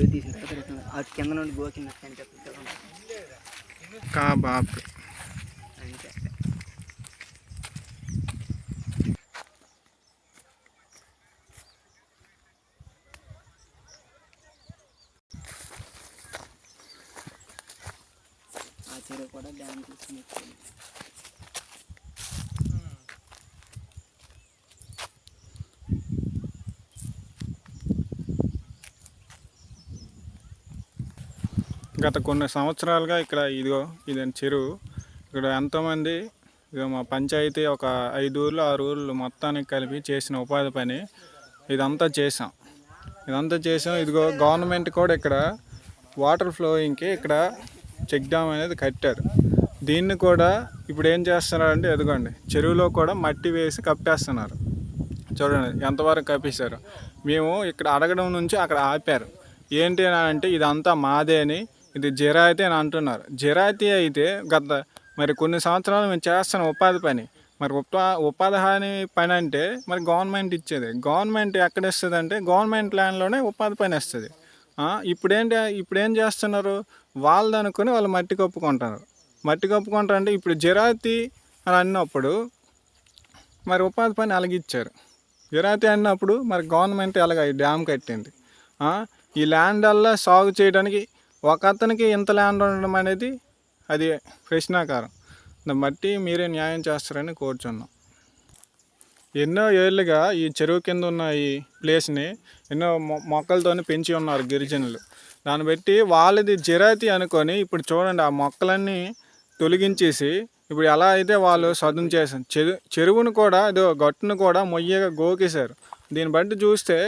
చెరువు తీసిన తర్వాత అటు కింద నుండి గోకినట్టు అంటే బాబు అంతే. ఆ చెరువు కూడా డ్యామ్ తీసుకుని గత కొన్ని సంవత్సరాలుగా ఇక్కడ ఇదే చెరువు. ఇక్కడ ఎంతోమంది మా పంచాయతీ ఒక 5 ఊర్లు 6 ఊర్లు మొత్తానికి కలిపి చేసిన ఉపాధి పని ఇదంతా చేసాం. ఇదిగో గవర్నమెంట్ కూడా ఇక్కడ వాటర్ ఫ్లోయింగ్కి ఇక్కడ చెక్ డ్యామ్ అనేది కట్టారు. దీన్ని కూడా ఇప్పుడు ఏం చేస్తున్నారంటే ఎదుగోండి చెరువులో కూడా మట్టి వేసి కప్పేస్తున్నారు. చూడండి ఎంతవరకు కప్పేశారు. మేము ఇక్కడ అడగడం నుంచి అక్కడ ఆపారు. ఏంటి అంటే ఇదంతా మాదే అని, ఇది జిరాయితీ అని అంటున్నారు. జిరాయితీ అయితే మరి కొన్ని సంవత్సరాలు మేము చేస్తున్నాం ఉపాధి పని. మరి ఉపాధి హామీ పని అంటే మరి గవర్నమెంట్ ఇచ్చేది. గవర్నమెంట్ ఎక్కడ ఇస్తుంది అంటే గవర్నమెంట్ ల్యాండ్లోనే ఉపాధి పని వస్తుంది. ఇప్పుడేం చేస్తున్నారు, వాళ్ళది అనుకుని వాళ్ళు మట్టి కప్పుకుంటారు అంటే ఇప్పుడు జిరాయితీ అని అన్నప్పుడు మరి ఉపాధి పని అలాగిచ్చారు. జిరాయితీ అన్నప్పుడు మరి గవర్నమెంట్ ఎలాగ ఈ డ్యామ్ కట్టింది. ఈ ల్యాండ్ అలా సాగు చేయడానికి ఒక అతనికి ఇంత ల్యాండ్ ఉండడం అనేది అది ప్రశ్నాకారం. దాన్ని బట్టి మీరే న్యాయం చేస్తారని కోరుచున్నాం. ఎన్నో ఏళ్ళుగా ఈ చెరువు కింద ఉన్న ఈ ప్లేస్ని ఎన్నో మొక్కలతోని పెంచి ఉన్నారు గిరిజనులు. దాన్ని బట్టి వాళ్ళది జిరాయితీ అనుకొని ఇప్పుడు చూడండి ఆ మొక్కలన్నీ తొలగించేసి ఇప్పుడు ఎలా అయితే వాళ్ళు సదును చేశారు. చెరువును కూడా గట్టును కూడా మొయ్యగా గోకేశారు. దీన్ని బట్టి చూస్తే